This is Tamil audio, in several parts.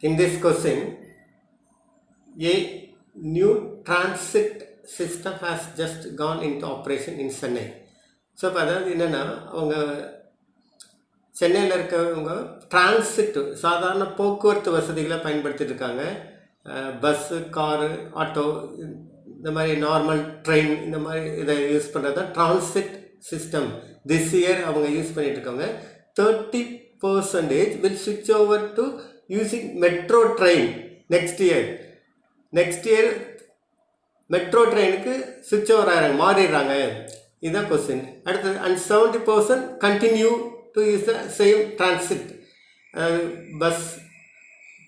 In this question, a new transit system has just gone into operation in Chennai. So இப்போ அதாவது என்னென்னா அவங்க சென்னையில் இருக்கிறவங்க டிரான்சிட் சாதாரண போக்குவரத்து வசதிகளை பயன்படுத்திட்டு இருக்காங்க. பஸ்ஸு, காரு, ஆட்டோ, இந்த மாதிரி நார்மல் ட்ரெயின், இந்த மாதிரி இதை யூஸ் பண்ணுறது தான் டிரான்சிட் சிஸ்டம். திஸ் இயர் அவங்க யூஸ் பண்ணிட்டு இருக்காங்க. 30% will switch over to using metro train next year. Metro ட்ரெயினுக்கு சுவிட்ச் ஓவர் ஆகிறாங்க, மாறிடுறாங்க. இதுதான் கொஸ்டின். அடுத்தது, and 70% continue to use the same transit, bus,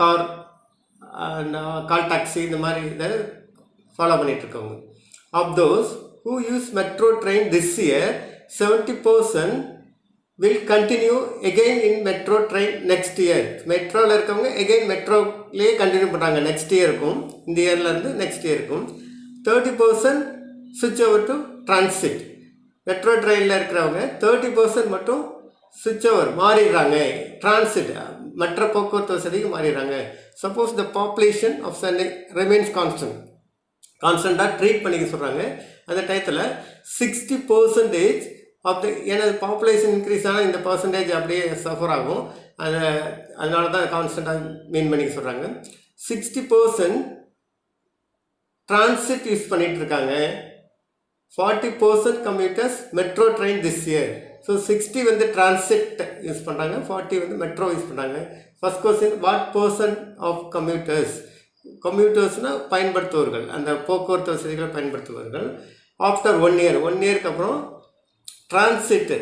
car, call taxi, இந்த மாதிரி இதை ஃபாலோ பண்ணிகிட்ருக்கோங்க. Of those who use metro train this year, 70% will continue again in metro train next year. மெட்ரோவில் இருக்கவங்க again மெட்ரோலேயே கண்டினியூ பண்ணுறாங்க. நெக்ஸ்ட் இயர் இருக்கும், இந்த இயர்லேருந்து நெக்ஸ்ட் இயர் இருக்கும். 30% switch over to transit. Metro ட்ரெயினில் இருக்கிறவங்க 30% மட்டும் switch over மாறிடுறாங்க, டிரான்சிட் மற்ற போக்குவரத்து வசதிக்கு மாறிடுறாங்க. Suppose the population of Chennai remains கான்ஸ்டண்ட்டாக ட்ரீட் பண்ணிக்க சொல்கிறாங்க. அந்த டயத்தில் 60% ஆஃப் த, ஏன்னா பாப்புலேஷன் இன்க்ரீஸ் ஆனால் இந்த பர்சன்டேஜ் அப்படியே சஃபர் ஆகும். அதனால தான் கான்ஸ்டண்ட்டாக மீன் பண்ணிக்க சொல்கிறாங்க. 60% டிரான்சிட் யூஸ் பண்ணிகிட்டு இருக்காங்க. 40% commuters metro train this year. So 60 வந்து டிரான்சிட் யூஸ் பண்ணுறாங்க, 40 வந்து மெட்ரோ யூஸ் பண்ணுறாங்க. First question, what percent of கம்யூட்டர்ஸ்னால் பயன்படுத்துவர்கள், அந்த போக்குவரத்து வசதிகளை பயன்படுத்துவர்கள். ஆஃப்டர் 1 இயர், 1 இயருக்கு அப்புறம் டிரான்சிட்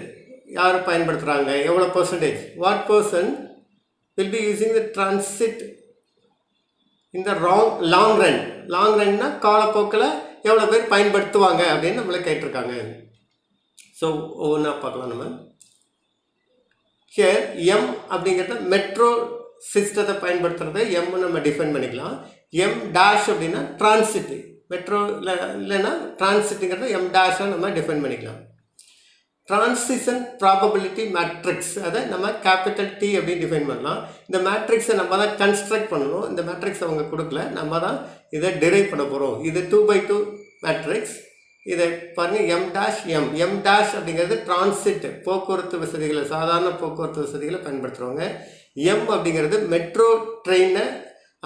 யார் பயன்படுத்துகிறாங்க, எவ்வளோ percentage, what person will be using the transit இந்த லாங் ரன்னா காலப்போக்கில் எவ்வளோ பேர் பயன்படுத்துவாங்க அப்படின்னு நம்மளை கேட்டிருக்காங்க. ஸோ ஒவ்வொன்றா பார்க்கலாம். நம்ம ஹியர் எம் அப்படிங்கிறத மெட்ரோ சிஸ்டத்தை பயன்படுத்துகிறத எம்னு நம்ம டிஃபைன் பண்ணிக்கலாம். எம் டேஷ் அப்படின்னா டிரான்சிட், மெட்ரோ இல்லைன்னா டிரான்சிட்டுங்கிறத எம் டேஷாக நம்ம டிஃபைன் பண்ணிக்கலாம். டிரான்சிஷன் ப்ராபபிலிட்டி மேட்ரிக்ஸ், அதை நம்ம கேபிட்டல் டி அப்படின்னு டிஃபைன் பண்ணலாம். இந்த மேட்ரிக்ஸை நம்ம தான் கன்ஸ்ட்ரக்ட் பண்ணணும். இந்த மேட்ரிக்ஸ் அவங்க கொடுக்கல, நம்ம தான் இதை டிரைவ் பண்ண போகிறோம். இது 2x2 மேட்ரிக்ஸ். இதை பாருங்கள், எம் டேஷ் அப்படிங்கிறது டிரான்சிட் போக்குவரத்து வசதிகளை, சாதாரண போக்குவரத்து வசதிகளை பயன்படுத்துகிறவங்க. எம் அப்படிங்கிறது மெட்ரோ ட்ரெயினை,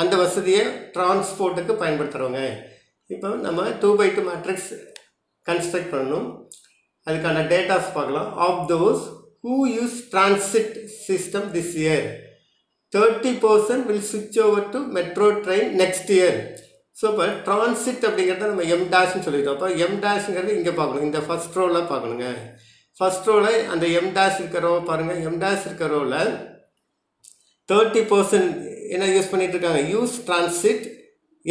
அந்த வசதியை டிரான்ஸ்போர்ட்டுக்கு பயன்படுத்துகிறவங்க. இப்போ நம்ம 2x2 மேட்ரிக்ஸ் கன்ஸ்ட்ரக்ட் பண்ணணும். அதுக்கான டேட்டாஸ் பார்க்கலாம். Of those who use transit system this year, 30% will ஸ்விட்ச் over to metro train next year. So இப்போ டிரான்சிட் அப்படிங்கிறத நம்ம எம் டேஷ்னு சொல்லிட்டோம். அப்போ எம் டேஷுங்கிறது இங்கே பார்க்கணும், இந்த ஃபஸ்ட் ரோவில் பார்க்கணுங்க. ஃபஸ்ட் ரோவில் அந்த எம் டேஷ் இருக்கிற ரோ பாருங்கள். எம் டேஷ் இருக்கிற ரோவில் 30% என்ன யூஸ் பண்ணிகிட்டு இருக்காங்க, யூஸ் டிரான்சிட்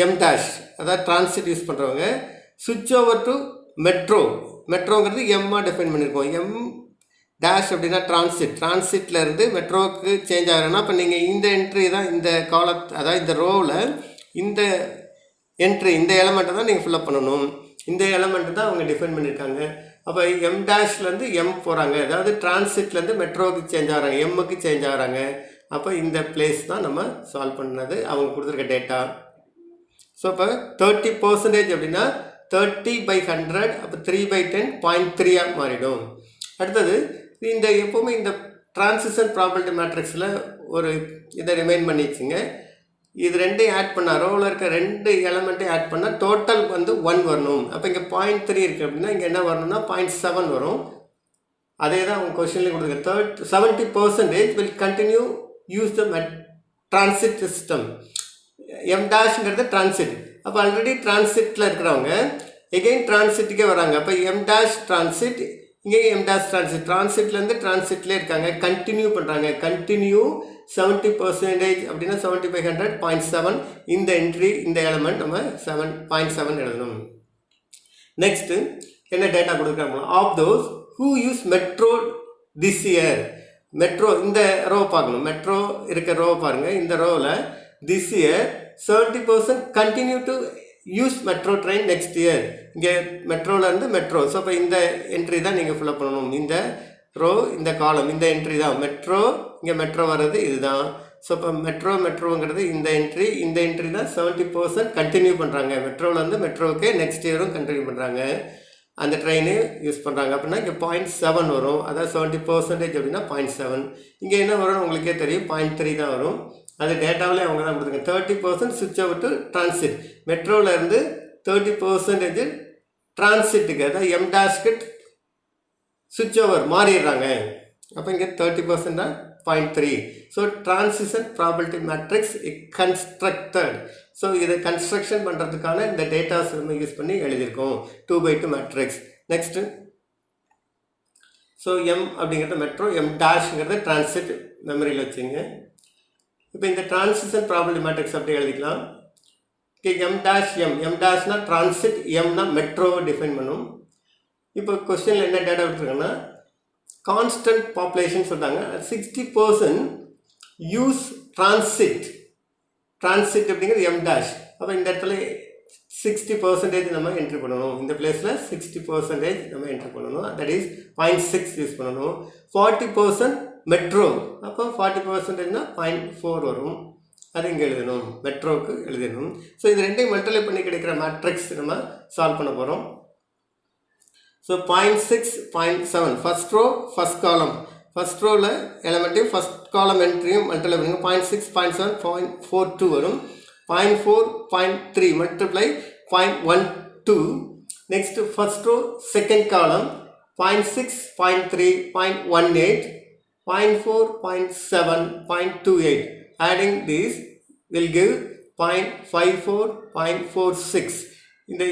எம் டேஷ், அதாவது டிரான்சிட் யூஸ் பண்ணுறவங்க. ஸ்விட்ச் ஓவர் டு மெட்ரோங்கிறது எம்மாக டிஃபைன் பண்ணியிருக்கோம். எம் டேஷ் அப்படின்னா டிரான்சிட்டில் இருந்து மெட்ரோவுக்கு சேஞ்ச் ஆகிறேன்னா, இப்போ நீங்கள் இந்த என்ட்ரி தான், இந்த அதாவது இந்த ரோவில் இந்த என்ட்ரி, இந்த எலமெண்ட்டை தான் நீங்கள் ஃபில்அப் பண்ணணும். இந்த எலமெண்ட்டு தான் அவங்க டிஃபைன் பண்ணியிருக்காங்க. அப்போ எம் டேஷ்லேருந்து எம் போகிறாங்க, அதாவது டிரான்சிட்லேருந்து மெட்ரோவுக்கு சேஞ்ச் ஆகிறாங்க, எம்முக்கு சேஞ்ச் ஆகிறாங்க. அப்போ இந்த பிளேஸ் தான் நம்ம சால்வ் பண்ணது, அவங்க கொடுத்துருக்க டேட்டா. ஸோ இப்போ 30% அப்படின்னா 30/100, அப்போ 3/10 0.3 மாறிடும். அடுத்தது, இந்த எப்போவுமே இந்த டிரான்சிஷன் ப்ராபபிலிட்டி மேட்ரிக்ஸில் ஒரு இதை ரிமைன் பண்ணிச்சுங்க. இது ரெண்டையும் ஆட் பண்ணால், ரோவில் இருக்க 2 எலமெண்ட்டையும் ஆட் பண்ணால் டோட்டல் வந்து 1 வரணும். அப்போ இங்கே 0.3 இருக்குது அப்படின்னா இங்கே என்ன வரணும்னா 0.7 வரும். அதே தான் அவங்க கொஸ்டின்லேயும் கொடுத்துருக்கு. 70% will continue use the transit system. M டேஷ்ங்கிறது டிரான்சிட். அப்போ ஆல்ரெடி டிரான்சிட்டில் இருக்கிறவங்க எகெயின் டிரான்சிட்டுக்கே வராங்க. அப்போ எம் டேஷ் டிரான்சிட், இங்கே எம் டேஷ் டிரான்சிட்லேருந்து டிரான்சிட்லேயே இருக்காங்க, கண்டினியூ பண்ணுறாங்க. கண்டினியூ 70% அப்படின்னா 70/100 0.7. இந்த என்ட்ரி, இந்த எலமெண்ட் நம்ம 0.7 எழுதணும். நெக்ஸ்ட்டு என்ன டேட்டா கொடுக்குறாங்களோ, of those who use metro this year, metro இந்த ரோ பார்க்கணும். மெட்ரோ இருக்க ரோ பாருங்கள். இந்த ரோவில் this year 70% continue to use metro train next year. இங்கே மெட்ரோலேருந்து மெட்ரோ. ஸோ இப்போ இந்த என்ட்ரி தான் நீங்கள் ஃபில்அப் பண்ணணும். இந்த ரோ, இந்த காலம், இந்த என்ட்ரி தான் மெட்ரோ. இங்கே மெட்ரோ வர்றது இதுதான். ஸோ இப்போ மெட்ரோங்கிறது இந்த என்ட்ரி தான் 70% கண்டினியூ பண்ணுறாங்க. மெட்ரோவில் வந்து மெட்ரோவுக்கு நெக்ஸ்ட் இயரும் கண்டினியூ பண்ணுறாங்க, அந்த ட்ரெயினு யூஸ் பண்ணுறாங்க. அப்படின்னா இங்கே 0.7 வரும், அதாவது 70% அப்படின்னா 0.7. இங்கே என்ன வரும்னு உங்களுக்கே தெரியும், 0.3 தான் வரும். அது டேட்டாவிலே அவங்க தான் கொடுத்துருங்க. 30% சுவிட்ச் ஓவர் டு டிரான்சிட். மெட்ரோவில் இருந்து 30% டிரான்சிட்டுக்கு, அதாவது எம்டாஷ்க்கு சுவிட்ச் ஓவர் மாறிடுறாங்க. அப்போ இங்கே 30% தான் 0.3. So transition probability matrix constructed. So இதை கன்ஸ்ட்ரக்ஷன் பண்ணுறதுக்கான இந்த டேட்டாஸ் நம்ம யூஸ் பண்ணி எழுதியிருக்கோம் 2x2 matrix. Next so M அப்படிங்கிறது மெட்ரோ, எம் டேஷ்ங்கிறது டிரான்சிட் மெமரியில் வச்சுங்க. இப்போ இந்த டிரான்சிஷன் ப்ராபபிலிட்டி மேட்ரிக்ஸ் அப்படி எழுதிக்கலாம். எம் டேஷ்னா டிரான்சிட், எம்னா மெட்ரோவை டிஃபைன் பண்ணும். இப்போ கொஸ்டினில் என்ன டேட்டா விட்டுருக்காங்கன்னா கான்ஸ்டன்ட் பாப்புலேஷன் சொல்கிறாங்க. 60% யூஸ் டிரான்சிட் அப்படிங்கிறது எம் டேஷ். அப்போ இந்த இடத்துல 60% நம்ம என்ட்ரி பண்ணணும். இந்த பிளேஸில் 60% நம்ம என்ட்ரி பண்ணணும். தட் இஸ் 0.6 யூஸ் பண்ணணும். 40% மெட்ரோ, அப்போ 40%னா 0.4 வரும். அது இங்கே எழுதணும், மெட்ரோவுக்கு எழுதணும். ஸோ இது ரெண்டையும் மல்டிப்ளை பண்ணி கிடைக்கிற மேட்ரிக்ஸ் நம்ம சால்வ் பண்ண போகிறோம். So 0.6, 0.7 first row first column. First ரோவில் எலமெண்ட்டையும் ஃபஸ்ட் காலம் என்ட்ரியும் மல்டிப்ளை பண்ணுங்க. 0.6, 0.7, 0.42 வரும். 0.4, 0.3 multiply 0.12. Next first row second column 0.6, 0.3, 0.18, 0.4, 0.7, 0.28. Adding these will give 0.54, 0.46. இந்த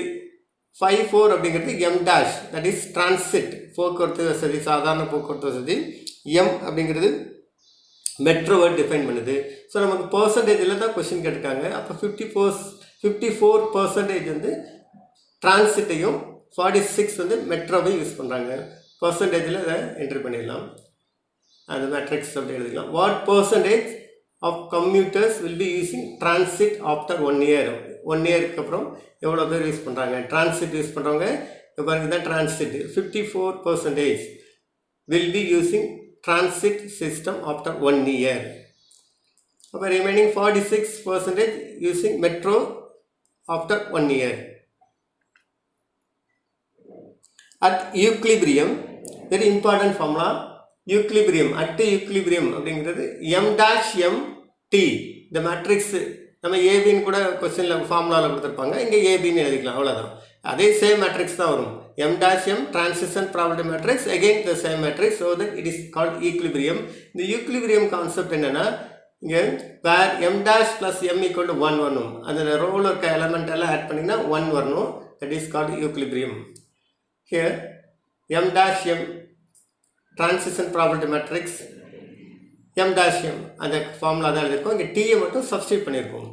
54 அப்படிங்கிறது M dash, that is transit போக்குவரத்து வசதி, சாதாரண போக்குவரத்து வசதி. எம் அப்படிங்கிறது மெட்ரோவை டிஃபைன் பண்ணுது. ஸோ நமக்கு பர்சன்டேஜில் தான் கொஸ்டின் கேட்டிருக்காங்க. அப்போ 54% வந்து டிரான்சிட்டையும் 46 வந்து மெட்ரோவையும் யூஸ் பண்ணுறாங்க. பர்சன்டேஜில் இதை என்ட்ரி பண்ணிடலாம். அந்த மேட்ரிக்ஸ் அப்படி எழுதிக்கலாம். What percentage of commuters will be using transit after 1 year. 1 இயருக்கு அப்புறம் எவ்வளோ பேர் யூஸ் பண்ணுறாங்க டிரான்சிட் யூஸ் பண்ணுறவங்க? இப்போ இதுதான் transit. 54% will be using transit system after 1 year. அப்போ remaining 46% using metro after 1 year. At equilibrium, very important formula. Equilibrium, at equilibrium அப்படிங்கிறது எம் டேஷ் எம் டி. இந்த மேட்ரிக்ஸ் நம்ம ஏபின்னு கூட கொஸ்டினில் ஃபார்முலாவில் கொடுத்துருப்பாங்க, இங்கே ஏபின்னு எழுதிக்கலாம், அவ்வளோதான். அதே சேம் மேட்ரிக்ஸ் தான் வரும். M dash M transition probability matrix, again the same matrix. So that it is called equilibrium. இந்த ஈக்லிபிரியம் கான்செப்ட் என்னென்னா, இங்கே where M dash plus M equal to 1 வரணும். அந்த ரோவில் இருக்க எலமெண்ட் எல்லாம் ஆட் பண்ணிங்கன்னா 1 வரணும். That is called equilibrium. Here M dash M transition probability matrix M dash M, அந்த ஃபார்முலா தான் எழுதியிருக்கோம். இங்கே டீயை மட்டும் சப்ஸ்டியூட் பண்ணியிருக்கோம்.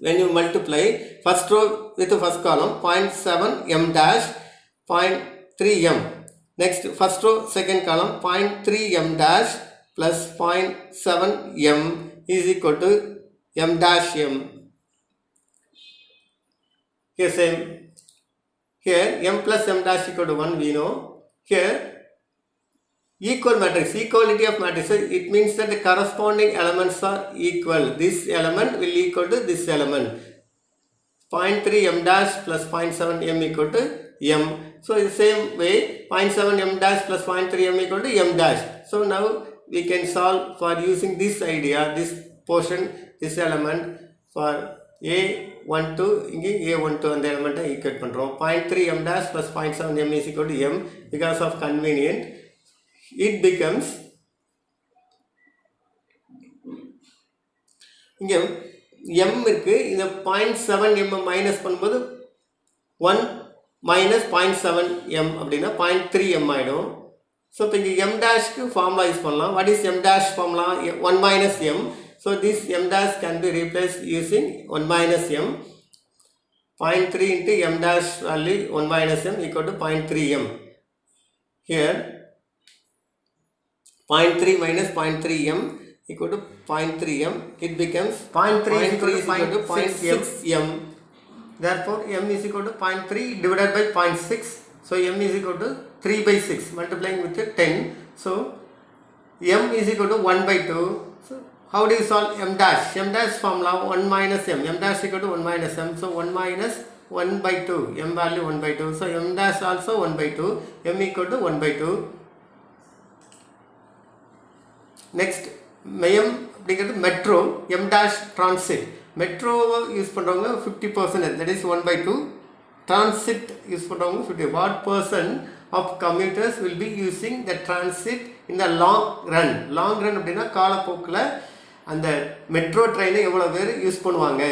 when you multiply first row with the first column 0.7 m dash 0.3 m. Next first row second column 0.3 m dash plus 0.7 m is equal to m dash m. Here same. Here m plus m dash equal to 1 we know. Here equal matrix, equality of matrices, it means that the corresponding elements are equal. This element will equal to this element. 0.3 m dash plus 0.7 m equal to m. So in the same way 0.7 m dash plus 0.3 m equal to m dash. So now we can solve for using this idea, this portion, this element for a12, இங்கே a12 அந்த எலமெண்ட்டை ஈக்குவேட் பண்ணுறோம். 0.3 m dash plus 0.7 m is equal to m. Because of convenient, it becomes, இங்கே m இருக்கு, இந்த 0.7 m மைனஸ் பண்ணும்போது 1 minus 0.7 m அப்படின்னா 0.3 m ஆகிடும். ஸோ இப்போ இங்கே m டேஷ்க்கு ஃபார்முலா யூஸ் பண்ணலாம். What is m dash formula? 1 minus m. So this m dash can be replaced using 1 minus m. 0.3 into m dash value 1 minus m equal to 0.3 m. Here 0.3 minus 0.3 m equal to 0.3 m. It becomes 0.3 is equal to 0.6 m. Therefore m is equal to 0.3 divided by 0.6. So m is equal to 3 by 6 multiplying with 10. So m is equal to 1 by 2. So how do you solve m dash? M dash formula 1 minus m. M dash equal to 1 minus m. So 1 minus 1 by 2. M value 1 by 2. So m dash also 1 by 2. M equal to 1 by 2. Next, m அப்படிங்கிறது metro, m dash transit. Metro use பண்ணுறவங்க 50%, that is 1 by 2. Transit use பண்ணுறவங்க 50. What percent of commuters will be using the transit in the long run? Long run அப்படின்னா காலப்போக்கில் அந்த மெட்ரோ ட்ரெயினை எவ்வளோ பேர் யூஸ் பண்ணுவாங்க?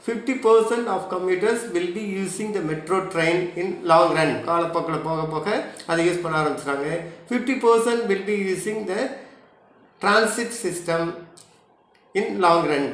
50% of commuters will be using the metro train in long run. காலப்போக்கில் போக போக அதை யூஸ் பண்ண ஆரம்பிச்சிட்டாங்க. 50% will be using the transit system in long run.